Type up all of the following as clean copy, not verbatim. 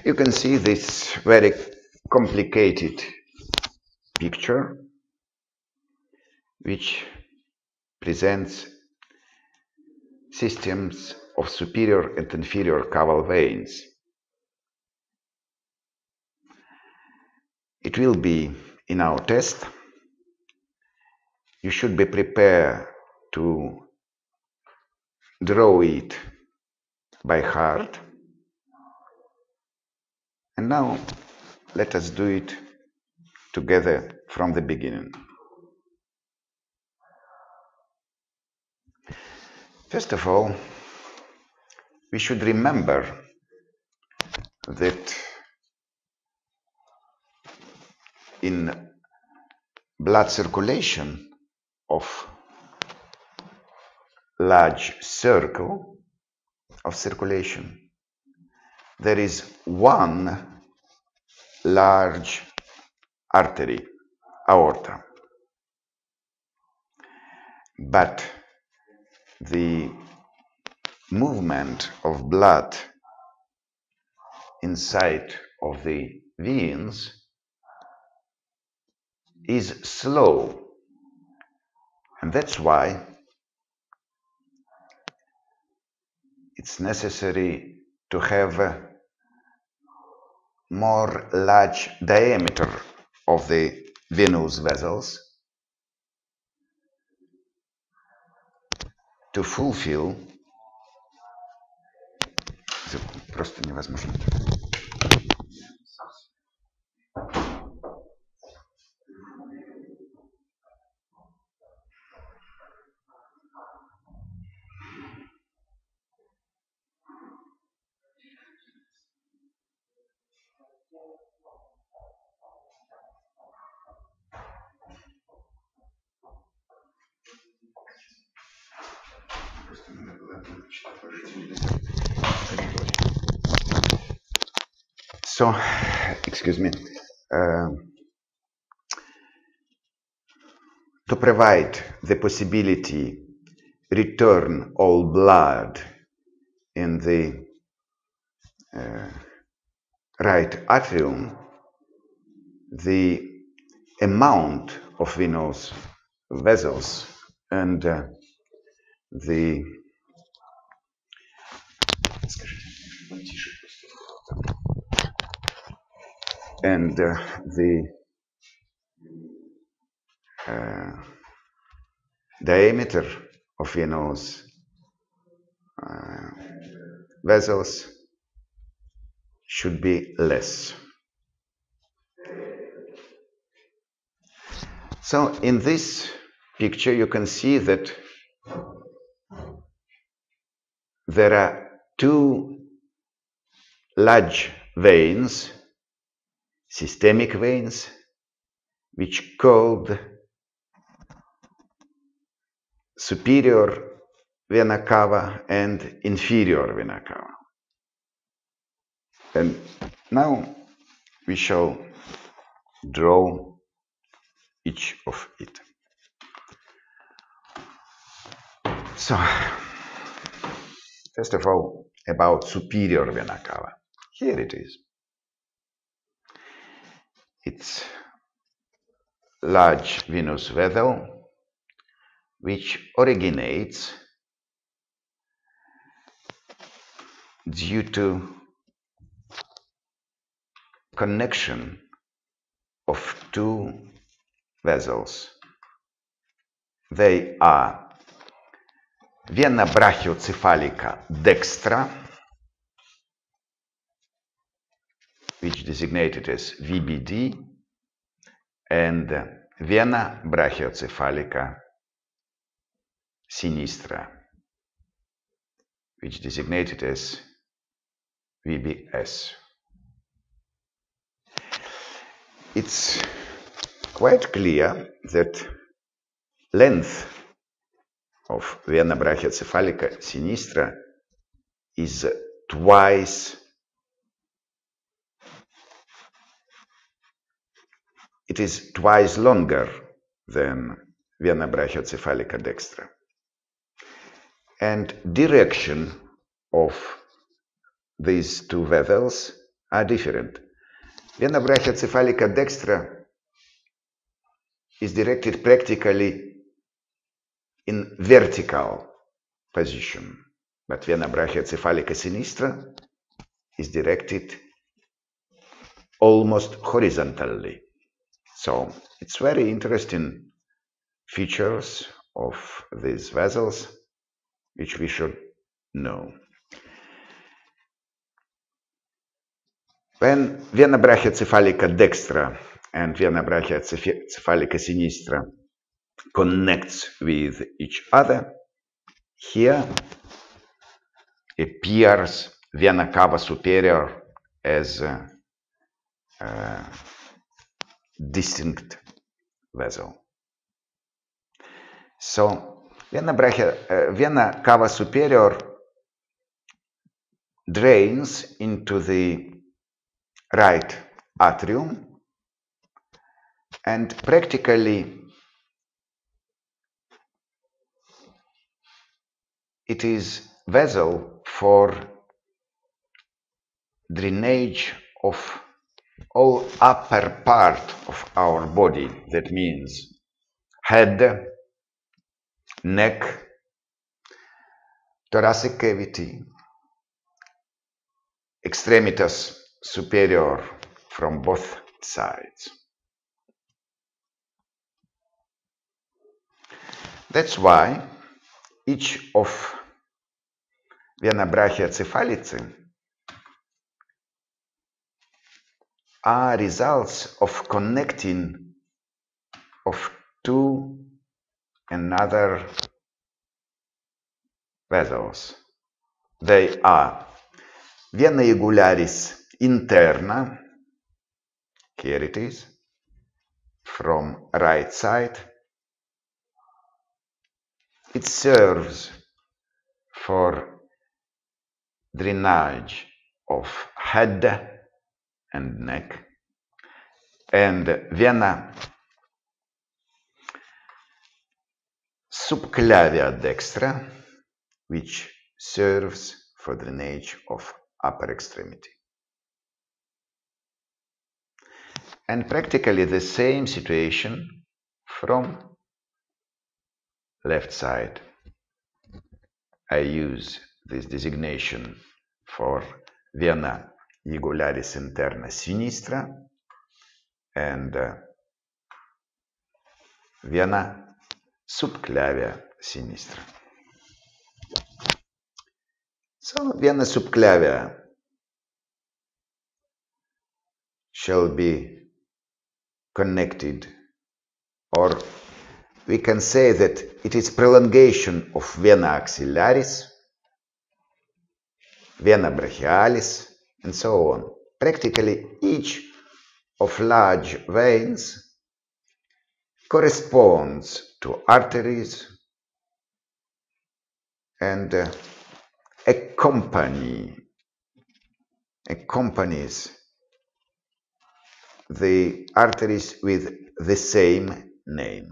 You can see this very complicated picture which presents systems of superior and inferior caval veins. It will be in our test. You should be prepared to draw it by heart. And now let us do it together from the beginning. First of all, we should remember that in blood circulation of large circle of circulation, there is one large artery, aorta. But the movement of blood inside of the veins is slow, and that's why it's necessary to have a more large diameter of the venous vessels to fulfill. Просто невозможно. So, excuse me, to provide the possibility return all blood in the right atrium, the amount of venous vessels and the diameter of venous vessels should be less. So in this picture you can see that there are two large veins, systemic veins, which called superior vena cava and inferior vena cava. And now we shall draw each of it. So, first of all, about superior vena cava. Here it is. It's large venous vessel which originates due to connection of two vessels. They are vena brachiocephalica dextra, which designated as VBD, and vena brachiocephalica sinistra, which designated as VBS. It's quite clear that length of vena brachiocephalica sinistra is twice longer than vena brachiocephalica dextra. And direction of these two vessels are different. Vena brachiocephalica dextra is directed practically in vertical position, but vena brachiocephalica sinistra is directed almost horizontally. So it's very interesting features of these vessels which we should know. When vena brachiocephalica dextra and vena brachiocephalica sinistra connects with each other, here appears vena cava superior as a distinct vessel. So vena cava superior drains into the right atrium, and practically it is vessel for drainage of all upper part of our body. That means head, neck, thoracic cavity, extremitas superior from both sides. That's why each of vena brachiocephalici are results of connecting of two another vessels. They are vena jugularis interna, here it is, from right side. It serves for drainage of head and neck, and vena subclavia dextra, which serves for drainage of upper extremity. And practically the same situation from left side. I use this designation for vena jugularis interna sinistra and vena subclavia sinistra. So vena subclavia shall be connected, or we can say that it is prolongation of vena axillaris, vena brachialis, and so on. Practically each of large veins corresponds to arteries and accompanies the arteries with the same name.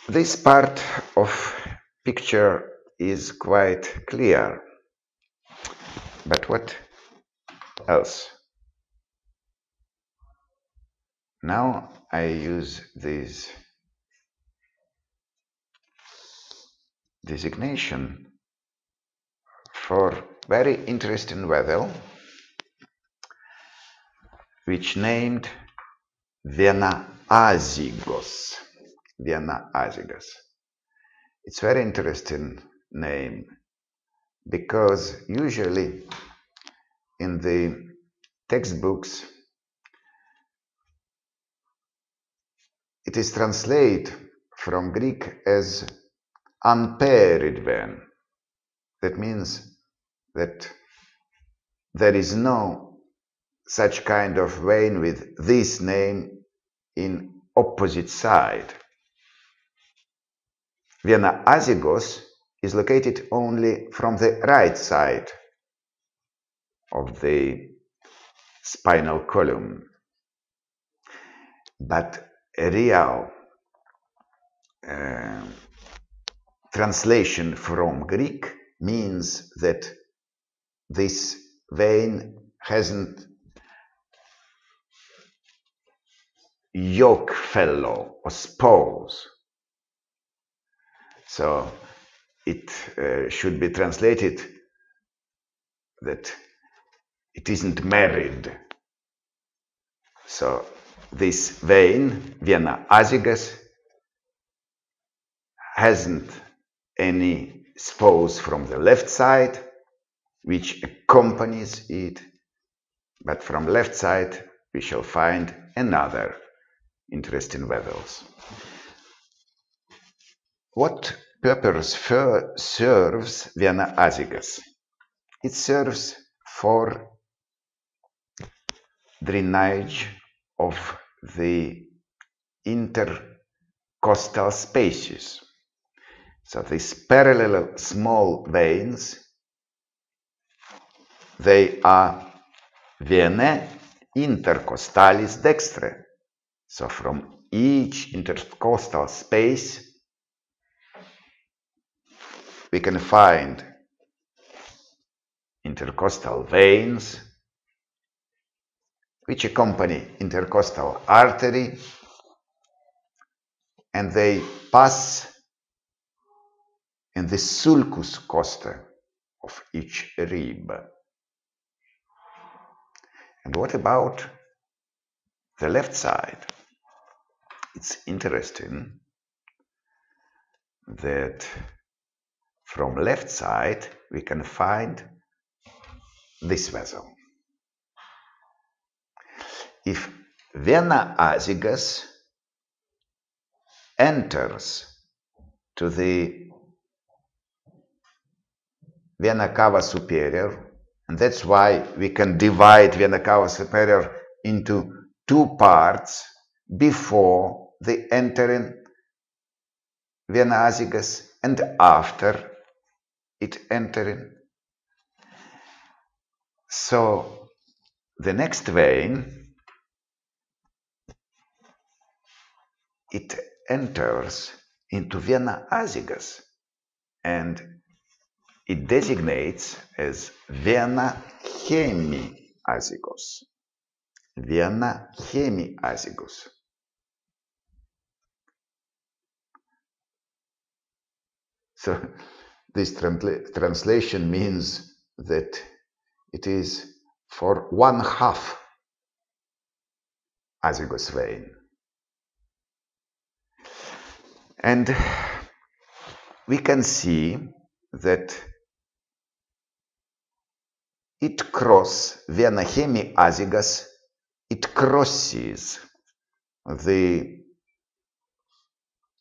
This part of picture is quite clear, but what else? Now I use this designation for very interesting vessel which named vena azygos. Vena azygos. It's very interesting name because usually in the textbooks it is translated from Greek as unpaired vein. That means that there is no such kind of vein with this name in opposite side. Vena azygos is located only from the right side of the spinal column, but a real translation from Greek means that this vein hasn't yoke fellow or spouse. So it should be translated that it isn't married. So this vein, vena azygus, hasn't any spouse from the left side, which accompanies it, but from left side we shall find another interesting vessels. What purpose serves vena azygus? It serves for drainage of the intercostal spaces. So these parallel small veins, they are venae intercostalis dextrae. So from each intercostal space we can find intercostal veins which accompany intercostal artery, and they pass in the sulcus costae of each rib. And what about the left side? It's interesting that from left side we can find this vessel. If vena azygus enters to the vena cava superior, and that's why we can divide vena cava superior into two parts before the entering vena azygus and after it entering. So the next vein, it enters into vena azygus and it designates as vena hemiazygus. Vena hemiazygus. So this translation means that it is for 1/2 azygous vein. And we can see that it crosses vena hemiazygus, it crosses the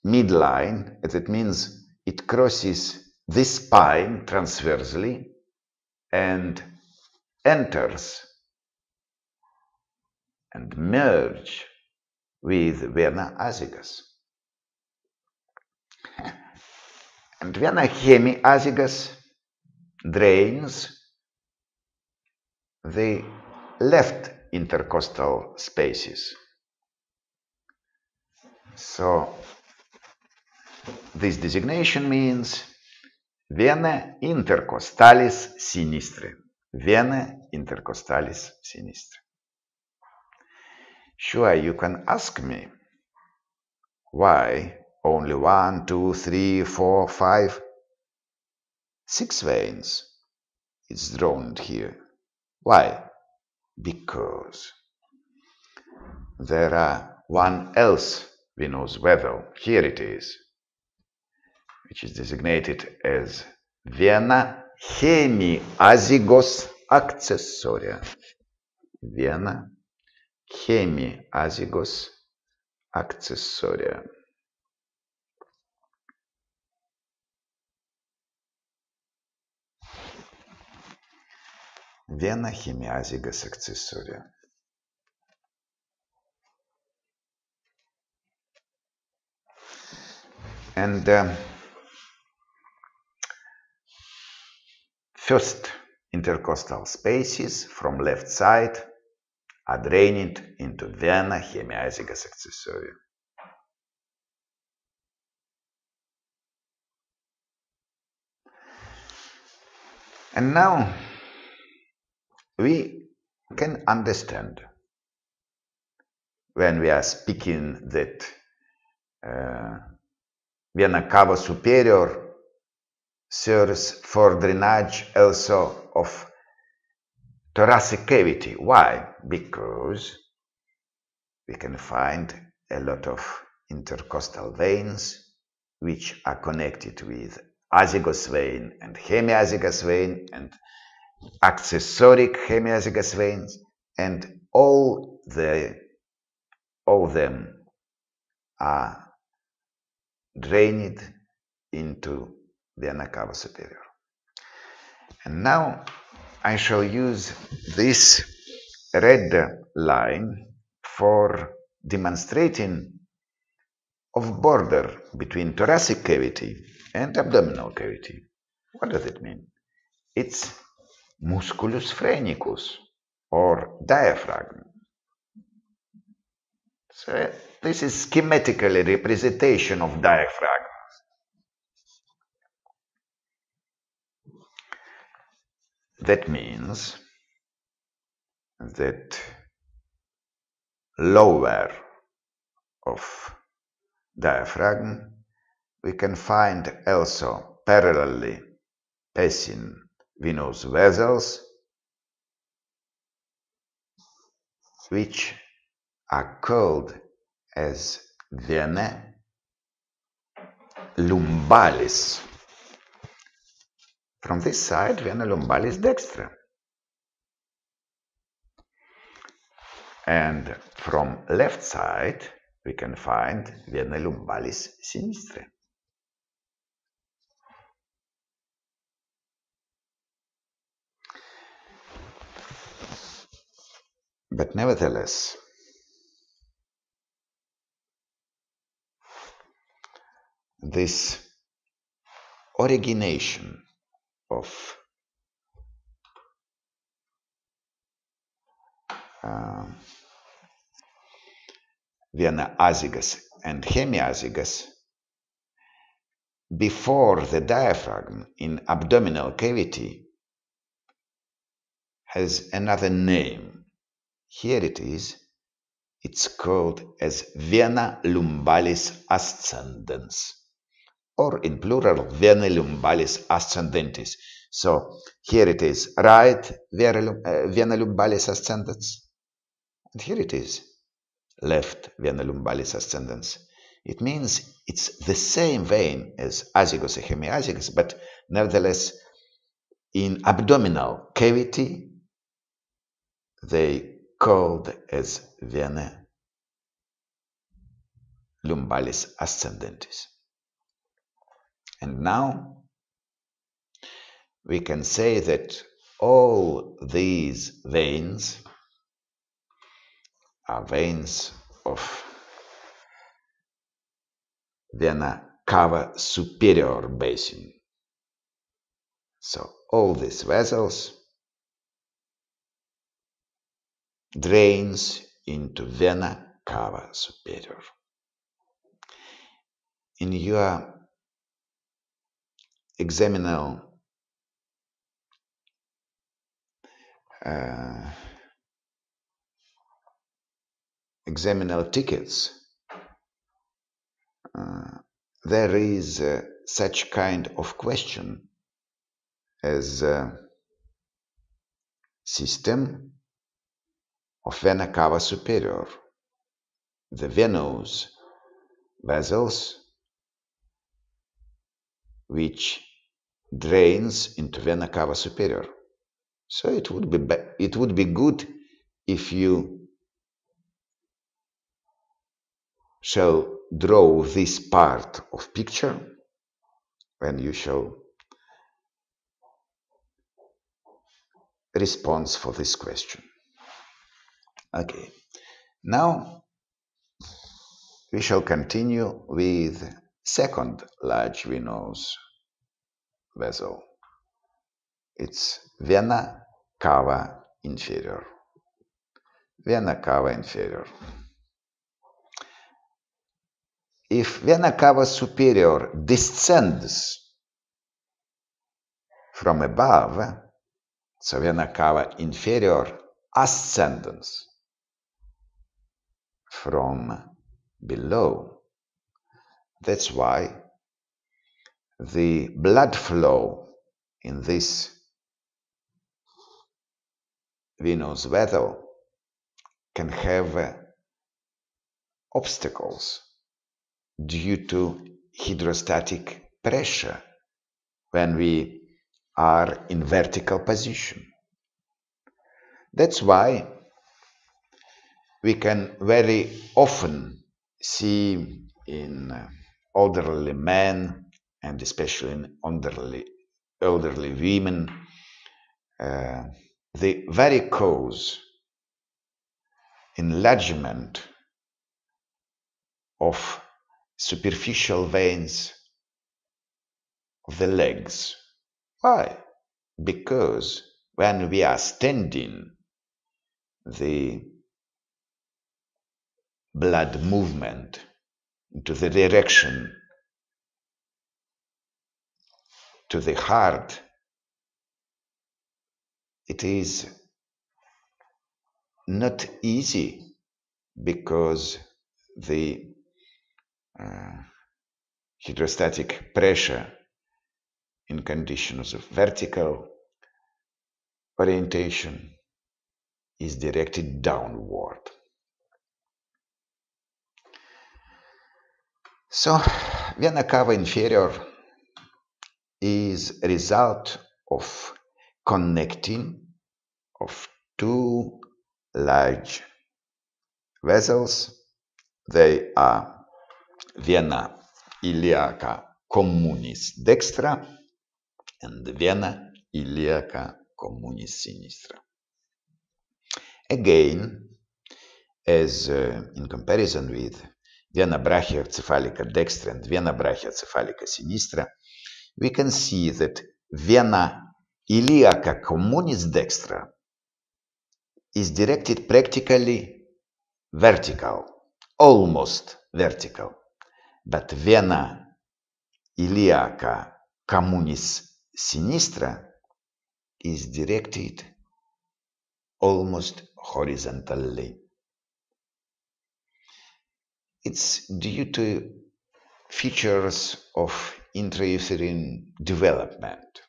midline, and it means it crosses this spine transversely and enters and merge with vena azygus. And vena hemiazygus drains the left intercostal spaces. So this designation means vena intercostalis sinistre. Vena intercostalis sinistre. Sure, you can ask me why only 1, 2, 3, 4, 5, 6 veins is drawn here. Why? Because there are one else venous vessel, here it is, which is designated as vena hemiazygos accessoria. Vena hemiazygos accessoria. Vena hemiazygos accessoria. And first intercostal spaces from left side are drained into vena hemiazygos accessoria. And now we can understand when we are speaking that vena cava superior serves for drainage also of thoracic cavity. Why? Because we can find a lot of intercostal veins which are connected with azygous vein and hemiazygous vein and accessoric hemiazygous veins, and all of them are drained into vena cava superior. And now I shall use this red line for demonstrating of border between thoracic cavity and abdominal cavity. What does it mean? It's musculus phrenicus or diaphragm. So this is schematically representation of diaphragm. That means that lower of diaphragm we can find also parallelly passing venous vessels which are called as venae lumbalis. From this side, vena lumbalis dextra. And from left side, we can find vena lumbalis sinistra. But nevertheless, this origination of vena azygos and hemiazygos before the diaphragm in abdominal cavity has another name. Here it is. It's called as vena lumbalis ascendens, or in plural, vena lumbalis ascendentis. So here it is, right vena lumbalis ascendens, and here it is, left vena lumbalis ascendens. It means it's the same vein as azygos and hemiazygos, but nevertheless, in abdominal cavity, they called as vena lumbalis ascendentis. And now we can say that all these veins are veins of vena cava superior basin. So all these vessels drains into vena cava superior. In your examinal tickets, there is such kind of question as system of vena cava superior, the venous vessels which drains into vena cava superior. So it would be good if you shall draw this part of picture when you shall response for this question. Okay, now we shall continue with second large venous vessel. It's vena cava inferior. Vena cava inferior. If vena cava superior descends from above, so vena cava inferior ascendens from below. That's why the blood flow in this venous vessel can have obstacles due to hydrostatic pressure when we are in vertical position. That's why we can very often see in elderly men and especially in elderly women the varicose enlargement of superficial veins of the legs. Why? Because when we are standing, the blood movement into the direction to the heart, it is not easy because the hydrostatic pressure in conditions of vertical orientation is directed downward. So, vena cava inferior is a result of connecting of two large vessels. They are vena iliaca communis dextra and vena iliaca communis sinistra. Again, as in comparison with vena brachiocephalica dextra and vena brachiocephalica sinistra, we can see that vena iliaca communis dextra is directed practically vertical, almost vertical, but vena iliaca communis sinistra is directed almost horizontally. It's due to features of intrauterine development,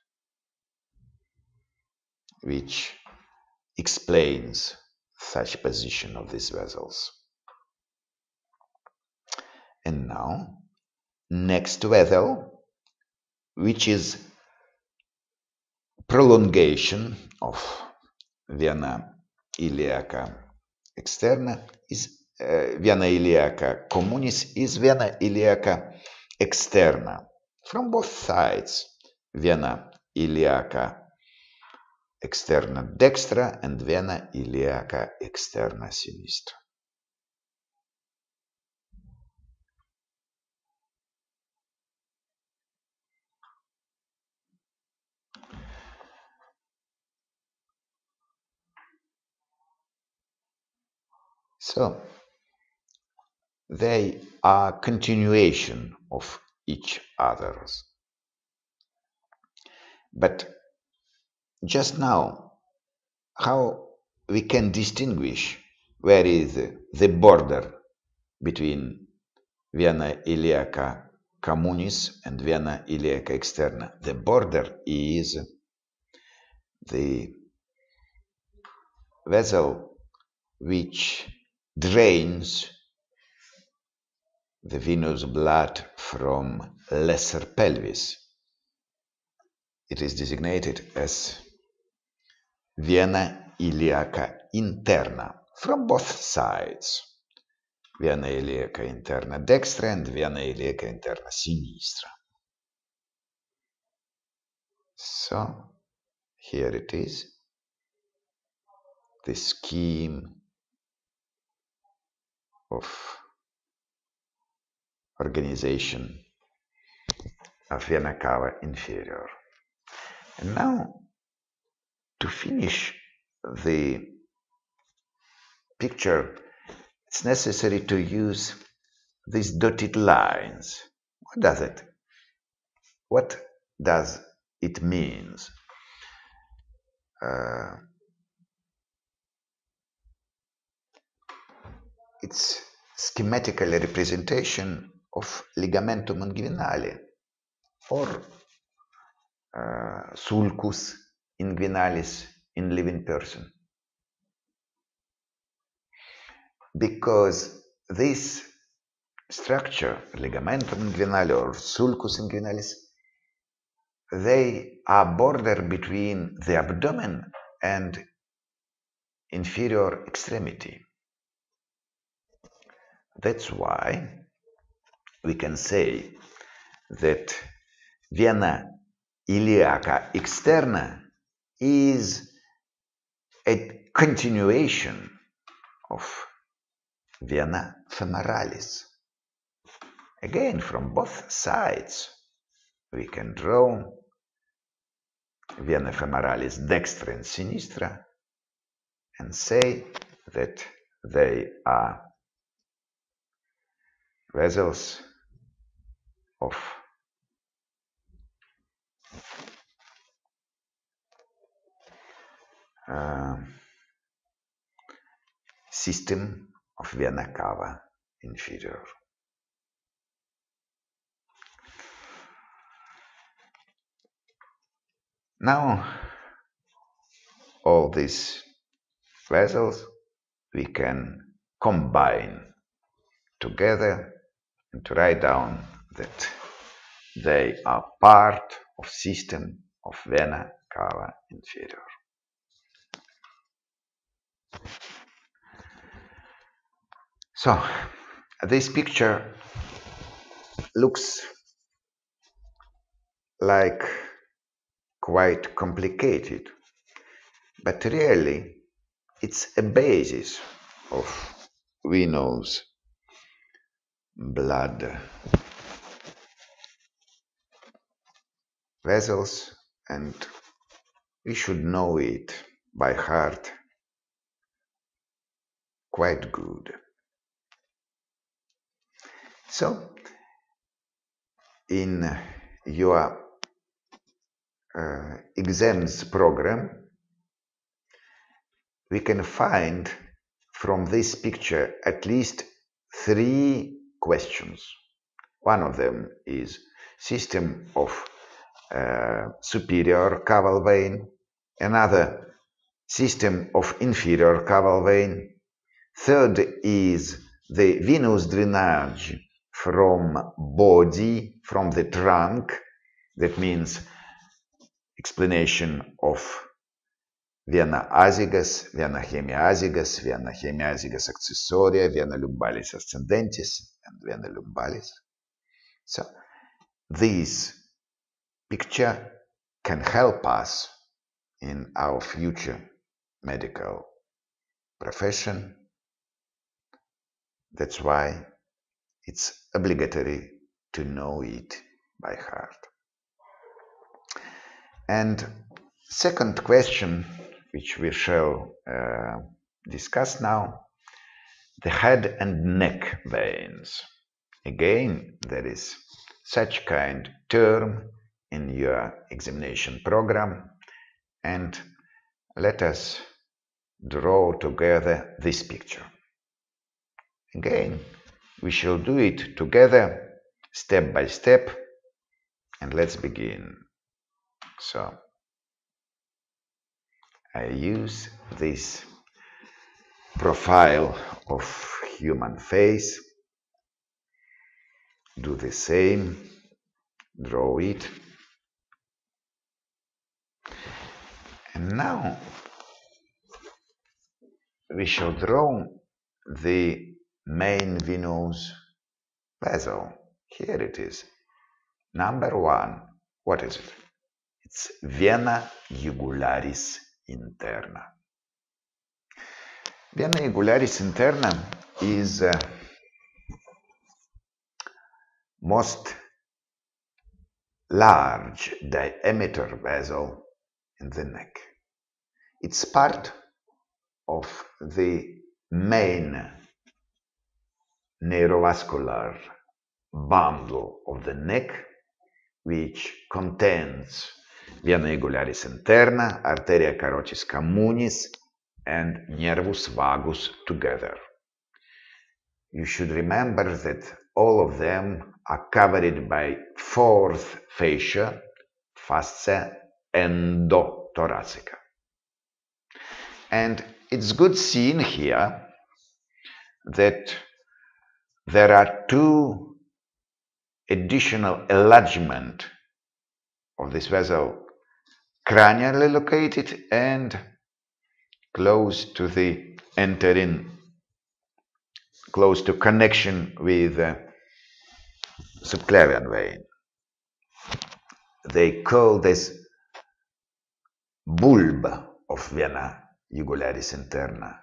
which explains such position of these vessels. And now, next vessel, which is prolongation of vena iliaca externa, is vena iliaca communis is vena iliaca externa. From both sides, vena iliaca externa dextra and vena iliaca externa sinistra. So, they are continuation of each other's. But just now, how we can distinguish where is the border between vena iliaca communis and vena iliaca externa? The border is the vessel which drains the venous blood from lesser pelvis. It is designated as vena iliaca interna from both sides, vena iliaca interna dextra and vena iliaca interna sinistra. So, here it is, the scheme of organization of vena cava inferior. And now, to finish the picture, it's necessary to use these dotted lines. What does it mean? it's schematical representation of ligamentum inguinale or sulcus inguinalis in living person. Because this structure, ligamentum inguinale or sulcus inguinalis, they are border between the abdomen and inferior extremity. That's why we can say that vena iliaca externa is a continuation of vena femoralis. Again, from both sides, we can draw vena femoralis dextra and sinistra and say that they are vessels of system of vena cava inferior. Now, all these vessels we can combine together and to write down that they are part of system of vena cava inferior. So, this picture looks like quite complicated, but really it's a basis of venous blood vessels, and we should know it by heart quite good. So, in your exams program, we can find from this picture at least 3 questions. One of them is system of superior caval vein, another system of inferior caval vein, third is the venous drainage from body, from the trunk, that means explanation of vena azygos, vena hemiazygos, vena hemiazygos accessoria, vena lumbalis ascendentis, and vena lumbalis. So, this picture can help us in our future medical profession. That's why it's obligatory to know it by heart. And second question, which we shall discuss now, the head and neck veins. Again, there is such kind term in your examination program, and let us draw together this picture. Again, we shall do it together, step by step, and let's begin. So, I use this profile of human face, do the same, draw it, and now we shall draw the main venous vessel. Here it is. Number 1. What is it? It's vena jugularis interna. Vena jugularis interna is most large diameter vessel in the neck. It's part of the main neurovascular bundle of the neck, which contains Vena jugularis interna, arteria carotis communis, and nervus vagus together. You should remember that all of them are covered by fourth fascia, fascia endothoracica. And it's good seeing here that there are two additional enlargement of this vessel, cranially located and close to the close to connection with the subclavian vein. They call this bulb of vena jugularis interna,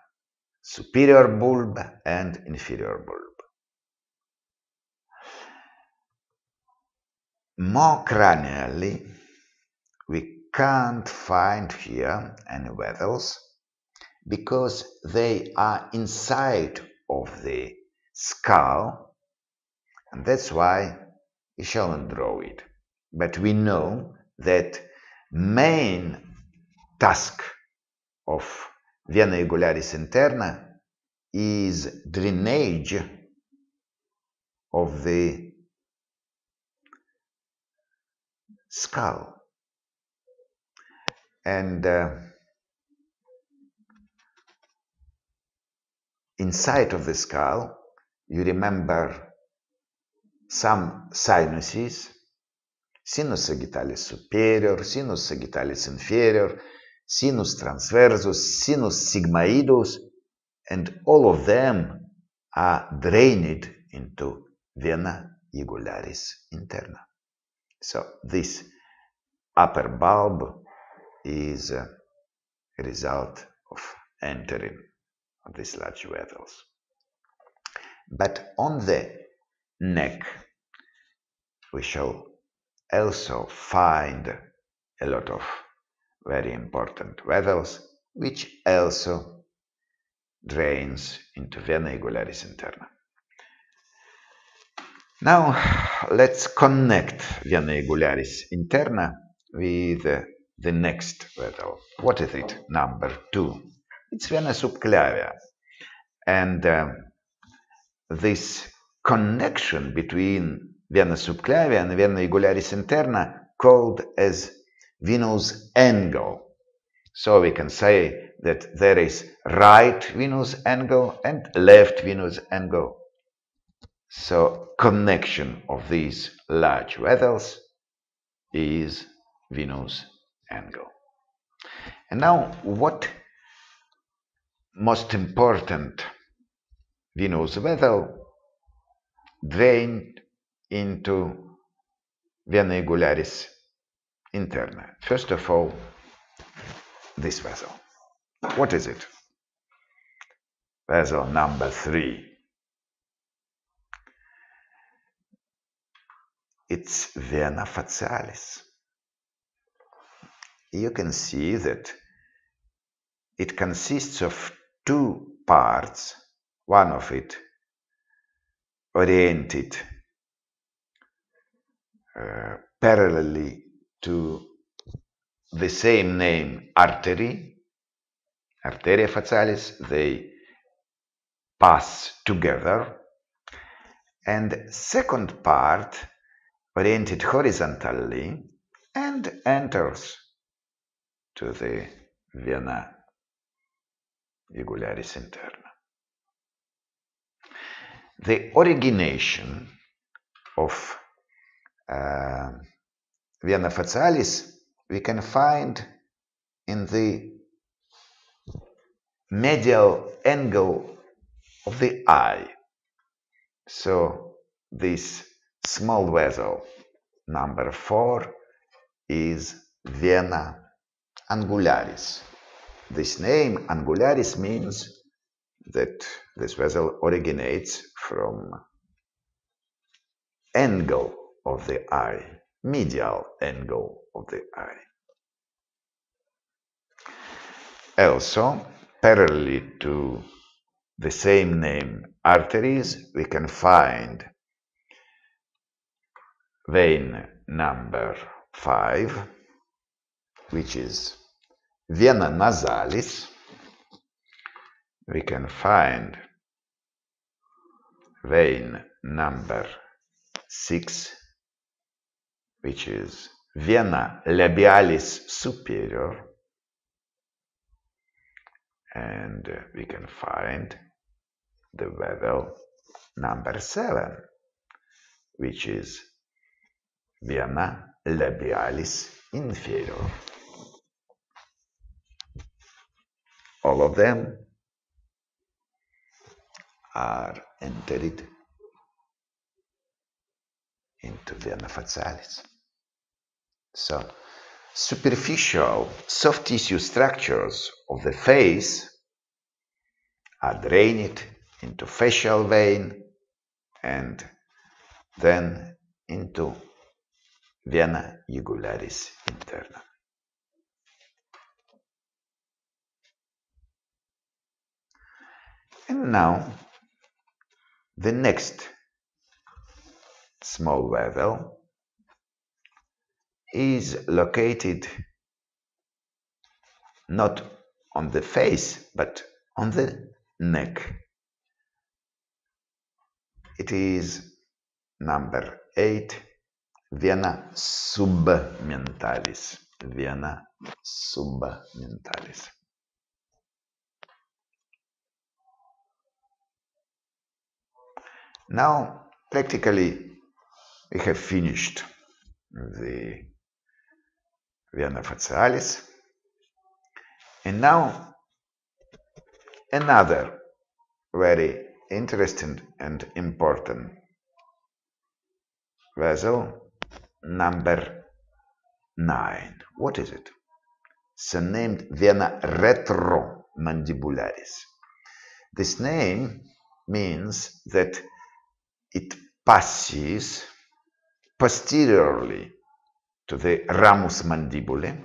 superior bulb and inferior bulb. More cranially, we can't find here any vessels because they are inside of the skull, and that's why we shall not draw it. But we know that main task of vena jugularis interna is drainage of the skull. And inside of the skull, you remember some sinuses, sinus sagittalis superior, sinus sagittalis inferior, sinus transversus, sinus sigmoidus, and all of them are drained into vena jugularis interna. So this upper bulb is a result of entering of these large vessels. But on the neck, we shall also find a lot of very important vessels, which also drains into vena jugularis interna. Now, let's connect vena jugularis interna with the next vessel. What is it? Number 2. It's vena subclavia. And this connection between vena subclavia and vena jugularis interna called as venous angle. So we can say that there is right venous angle and left venous angle. So connection of these large vessels is venous angle. And now what most important venous vessel drained into vena jugularis interna? First of all, this vessel. What is it? Vessel number 3. It's vena facialis. You can see that it consists of 2 parts, one of it oriented parallelly to the same name artery, arteria facialis. They pass together, and second part oriented horizontally and enters to the vena jugularis interna. The origination of vena facialis we can find in the medial angle of the eye. So this small vessel, number 4, is vena angularis. This name angularis means that this vessel originates from angle of the eye, medial angle of the eye. Also, parallel to the same name arteries, we can find vein number 5, which is vena nasalis, we can find vein number 6, which is vena labialis superior, and we can find the vessel number 7, which is vena labialis inferior. All of them are entered into vena facialis. So, superficial soft tissue structures of the face are drained into facial vein and then into vena jugularis interna. And now, the next small vessel is located not on the face, but on the neck. It is number 8, vena submentalis. Vena submentalis. Now, practically, we have finished the vena facialis. And now, another very interesting and important vessel, number 9. What is it? So named vena retromandibularis. This name means that it passes posteriorly to the ramus mandibulae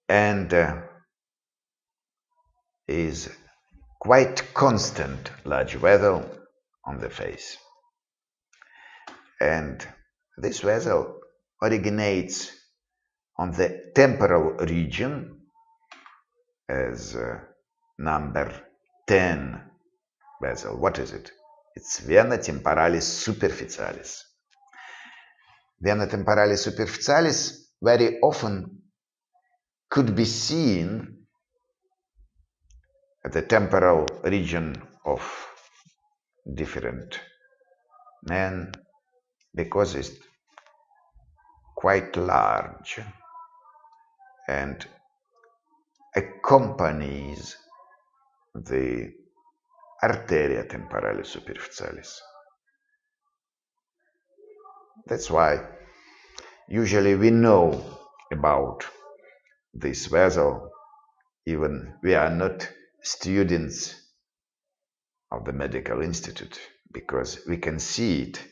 and is quite constant large vessel on the face. And this vessel originates on the temporal region as number 10 vessel. What is it? It's vena temporalis superficialis. Vena temporalis superficialis very often could be seen at the temporal region of different men because it's quite large and accompanies the arteria temporalis superficialis. That's why usually we know about this vessel even we are not students of the medical institute, because we can see it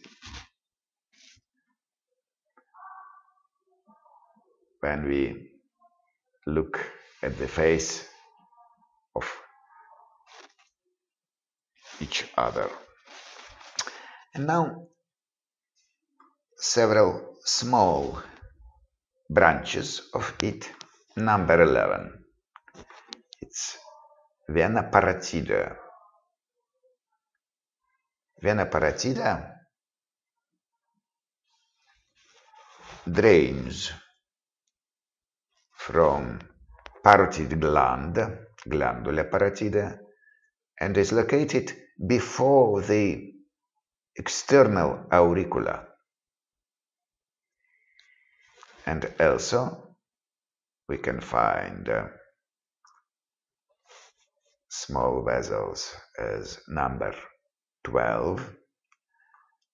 when we look at the face of each other. And now several small branches of it. Number 11, it's vena parotida. Vena parotida drains from parotid gland, glandula parotida, and is located before the external auricula. And also we can find small vessels as number 12,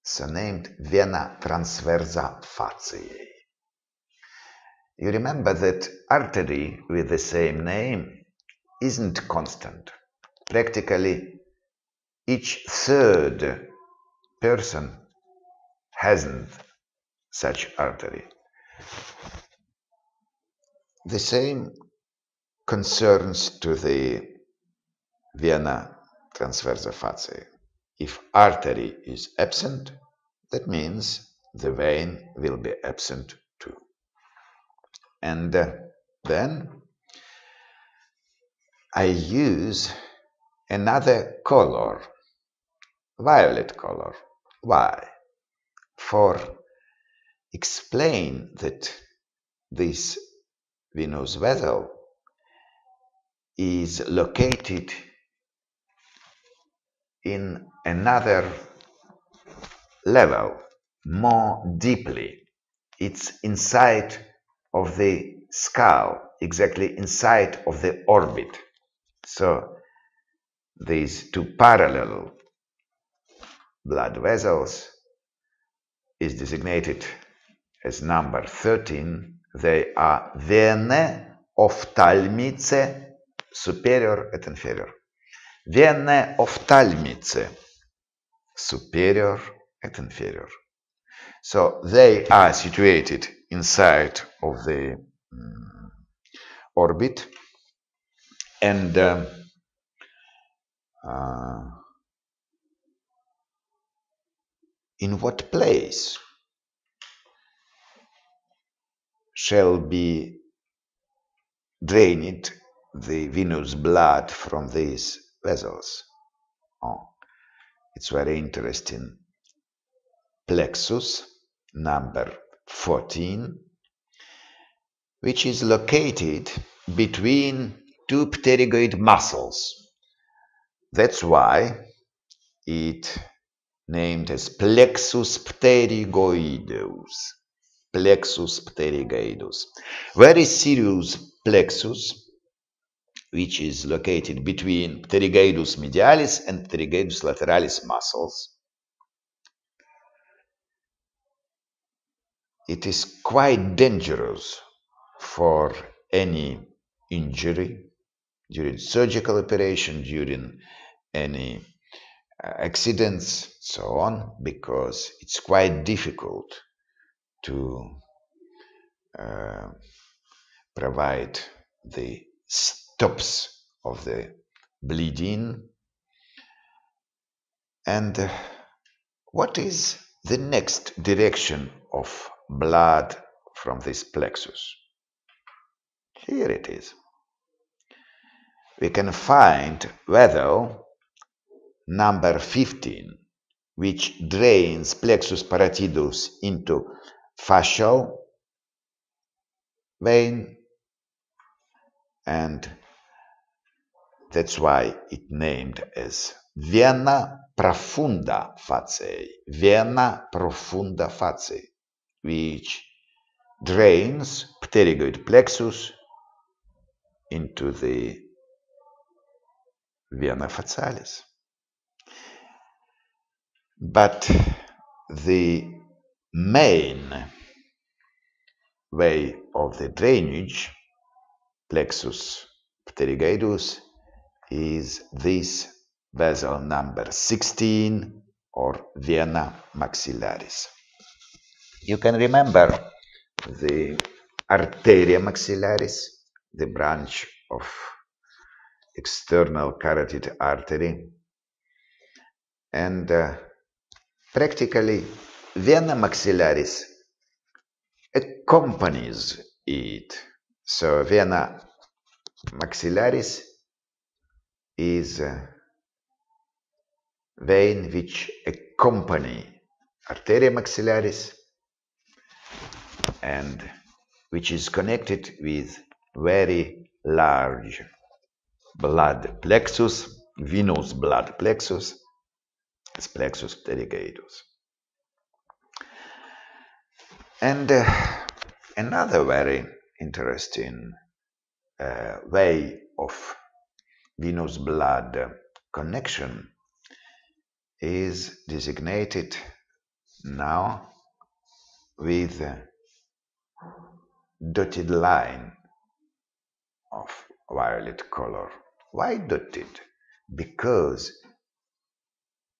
so named vena transversa faciae. You remember that artery with the same name isn't constant. Practically each third person hasn't such artery. The same concerns to the vena transversa faciae. If artery is absent, that means the vein will be absent too. And then I use another color, violet color. Why? For explain that this venous vessel is located in another level, more deeply. It's inside of the skull, exactly inside of the orbit. So these two parallel blood vessels is designated as number 13. They are venae ophthalmice superior and inferior. Venae ophthalmice superior and inferior. So they are situated inside of the orbit, and in what place shall be drained the venous blood from these vessels? Oh, it's very interesting. Plexus number 14, which is located between two pterygoid muscles. That's why it named as plexus pterygoideus. Plexus pterygoideus. Very serious plexus, which is located between pterygoidus medialis and pterygoidus lateralis muscles. It is quite dangerous for any injury during surgical operation, during any accidents, so on, because it's quite difficult to provide the stops of the bleeding. And what is the next direction of blood from this plexus? Here it is. We can find vessel number 15, which drains plexus parotidus into fascial vein, and that's why it named as vena profunda faciae, vena profunda faciae, which drains pterygoid plexus into the vena facialis. But the main way of the drainage, plexus pterygoidus, is this vessel number 16, or vena maxillaris. You can remember the arteria maxillaris, the branch of external carotid artery, and practically vena maxillaris accompanies it. So vena maxillaris is a vein which accompany arteria maxillaris and which is connected with very large blood plexus, venous blood plexus, as plexus pterygoidus. And another very interesting way of venous blood connection is designated now with a dotted line of violet color. Why dotted? Because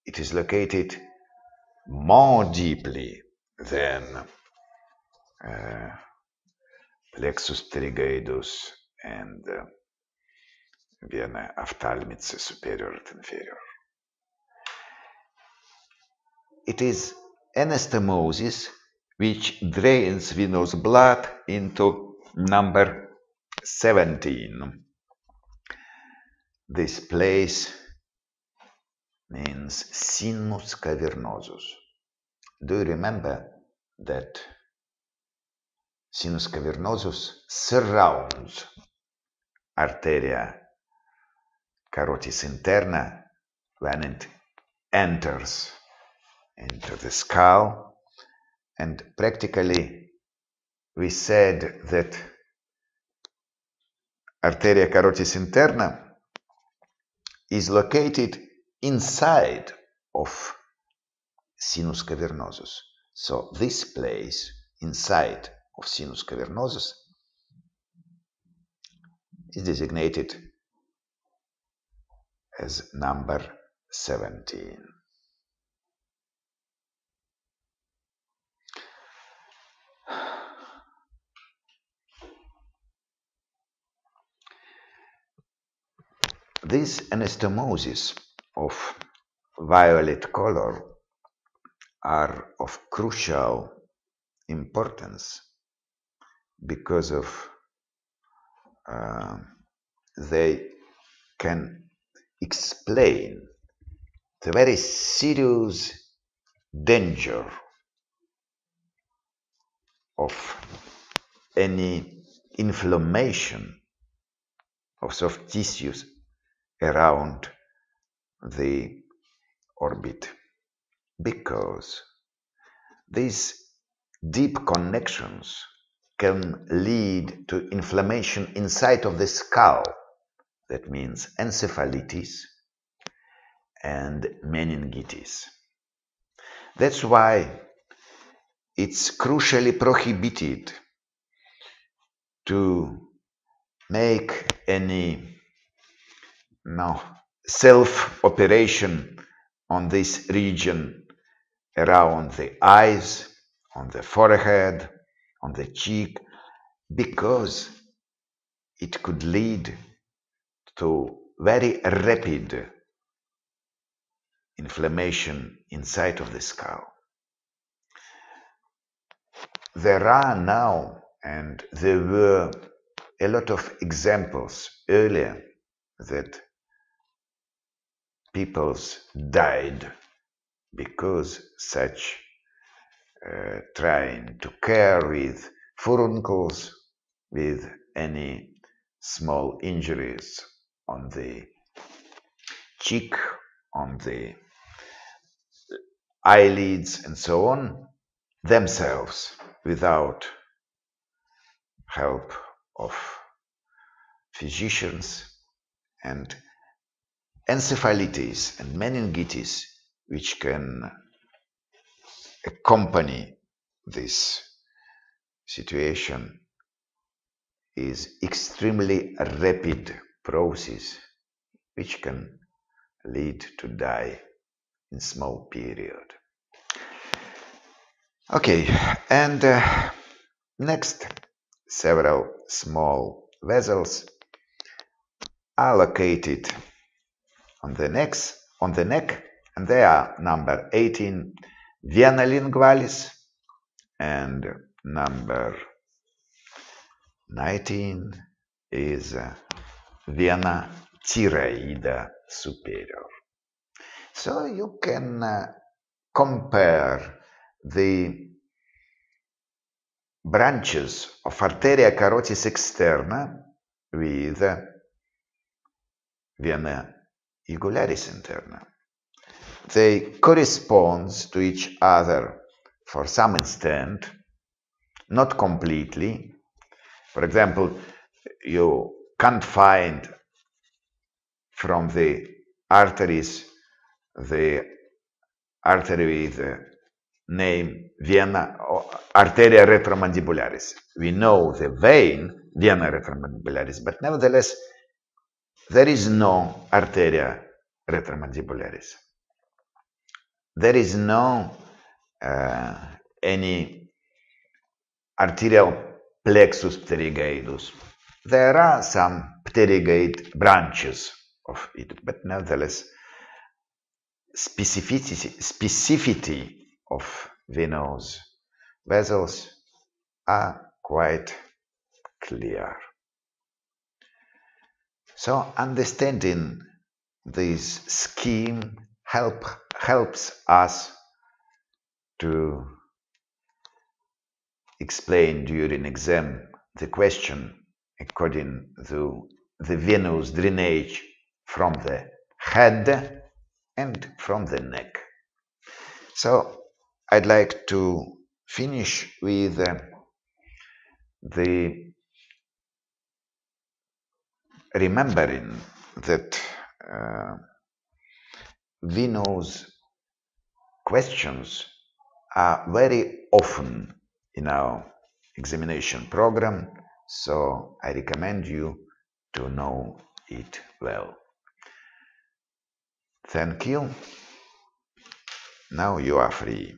it is located more deeply than plexus pterygoidus and vena ophthalmice superior and inferior. It is anastomosis which drains venous blood into number 17. This place means sinus cavernosus. Do you remember that sinus cavernosus surrounds arteria carotis interna when it enters into the skull? And practically we said that arteria carotis interna is located inside of sinus cavernosus. So this place inside of sinus cavernosus is designated as number 17. These anastomoses of violet color are of crucial importance because of they can explain the very serious danger of any inflammation of soft tissues around the orbit, because these deep connections can lead to inflammation inside of the skull. That means encephalitis and meningitis. That's why it's crucially prohibited to make any self-operation on this region around the eyes, on the forehead, on the cheek, because it could lead to very rapid inflammation inside of the skull. There are now, and there were a lot of examples earlier, that people died because such trying to care with furuncles, with any small injuries on the cheek, on the eyelids, and so on, themselves, without help of physicians, and encephalitis and meningitis, which can accompany this situation, is extremely rapid process which can lead to die in small period. Okay, and next, several small vessels are located on the neck, and they are number 18, vena lingualis, and number 19 is vena thyroida superior. So you can compare the branches of arteria carotis externa with vena jugularis interna. They correspond to each other for some extent, not completely. For example, you can't find from the arteries the artery with the name vena or arteria retromandibularis. We know the vein vena retromandibularis, but nevertheless there is no arteria retromandibularis. There is no any arterial plexus pterygoidus. There are some pterygoid branches of it, but nevertheless specificity of venous vessels are quite clear. So understanding this scheme helps us to explain during exam the question according to the venous drainage from the head and from the neck. So I'd like to finish with the remembering that venous questions are very often in our examination program, so I recommend you to know it well. Thank you. Now you are free.